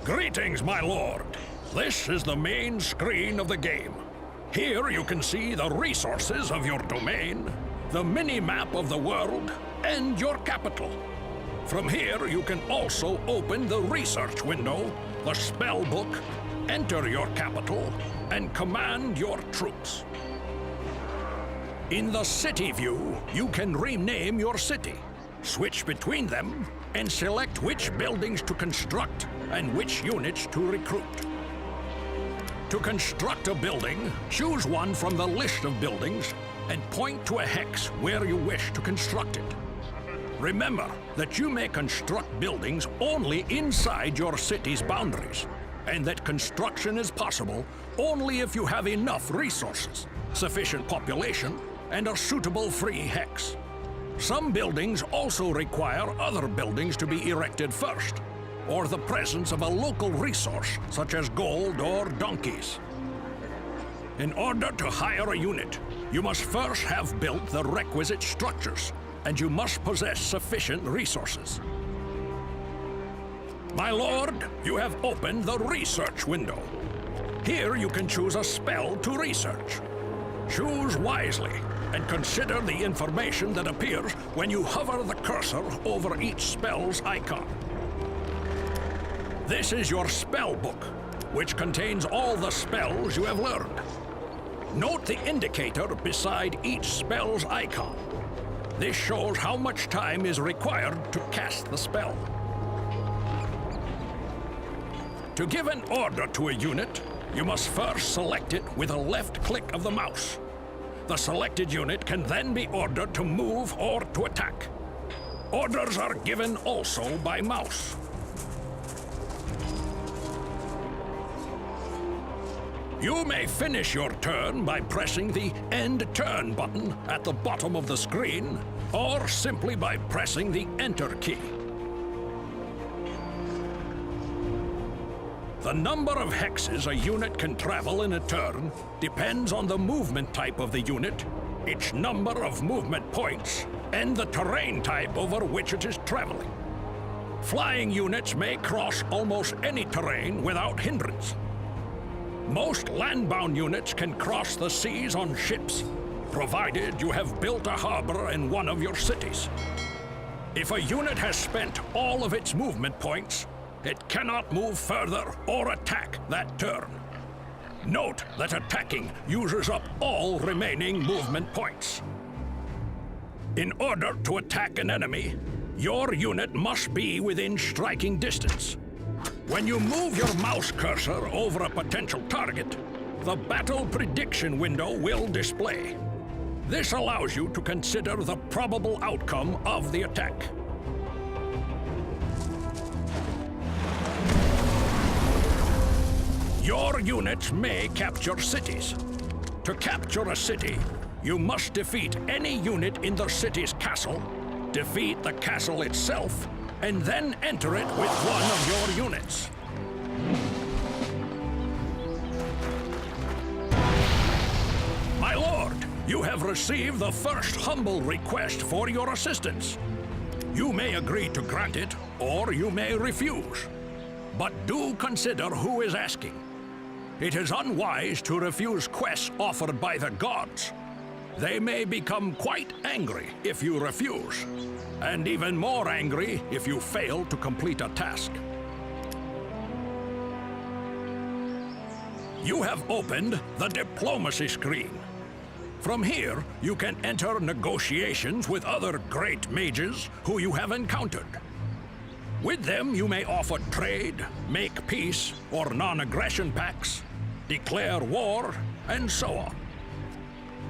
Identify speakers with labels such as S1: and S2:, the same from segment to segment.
S1: Greetings, my lord. This is the main screen of the game. Here you can see the resources of your domain, the mini-map of the world, and your capital. From here you can also open the research window, the spell book, enter your capital, and command your troops. In the city view, you can rename your city, switch between them, and select which buildings to construct and which units to recruit. To construct a building, choose one from the list of buildings and point to a hex where you wish to construct it. Remember that you may construct buildings only inside your city's boundaries, and that construction is possible only if you have enough resources, sufficient population, and a suitable free hex. Some buildings also require other buildings to be erected first, or the presence of a local resource such as gold or donkeys. In order to hire a unit, you must first have built the requisite structures, and you must possess sufficient resources. My lord, you have opened the research window. Here you can choose a spell to research. Choose wisely, and consider the information that appears when you hover the cursor over each spell's icon. This is your spell book, which contains all the spells you have learned. Note the indicator beside each spell's icon. This shows how much time is required to cast the spell. To give an order to a unit, you must first select it with a left click of the mouse. The selected unit can then be ordered to move or to attack. Orders are given also by mouse. You may finish your turn by pressing the End Turn button at the bottom of the screen, or simply by pressing the Enter key. The number of hexes a unit can travel in a turn depends on the movement type of the unit, its number of movement points, and the terrain type over which it is traveling. Flying units may cross almost any terrain without hindrance. Most land-bound units can cross the seas on ships, provided you have built a harbor in one of your cities. If a unit has spent all of its movement points, it cannot move further or attack that turn. Note that attacking uses up all remaining movement points. In order to attack an enemy, your unit must be within striking distance. When you move your mouse cursor over a potential target, the battle prediction window will display. This allows you to consider the probable outcome of the attack. Your units may capture cities. To capture a city, you must defeat any unit in the city's castle, defeat the castle itself, and then enter it with one of your units. My lord, you have received the first humble request for your assistance. You may agree to grant it, or you may refuse. But do consider who is asking. It is unwise to refuse quests offered by the gods. They may become quite angry if you refuse, and even more angry if you fail to complete a task. You have opened the diplomacy screen. From here, you can enter negotiations with other great mages who you have encountered. With them, you may offer trade, make peace or non-aggression pacts, declare war, and so on.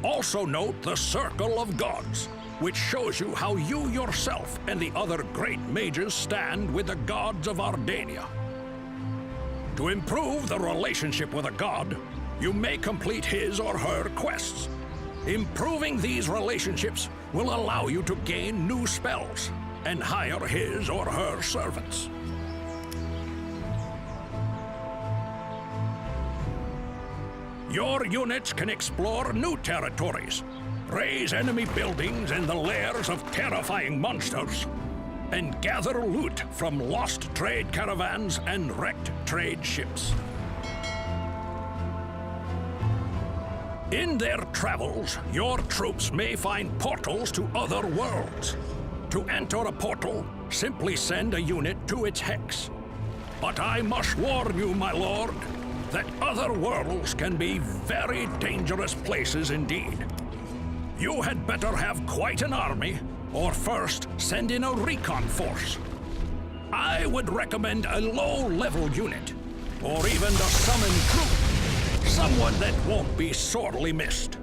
S1: Also note the Circle of Gods, which shows you how you yourself and the other great mages stand with the gods of Ardania. To improve the relationship with a god, you may complete his or her quests. Improving these relationships will allow you to gain new spells and hire his or her servants. Your units can explore new territories, raise enemy buildings in the lairs of terrifying monsters, and gather loot from lost trade caravans and wrecked trade ships. In their travels, your troops may find portals to other worlds. To enter a portal, simply send a unit to its hex. But I must warn you, my lord, that other worlds can be very dangerous places indeed. You had better have quite an army, or first send in a recon force. I would recommend a low-level unit, or even the summoned troop. Someone that won't be sorely missed.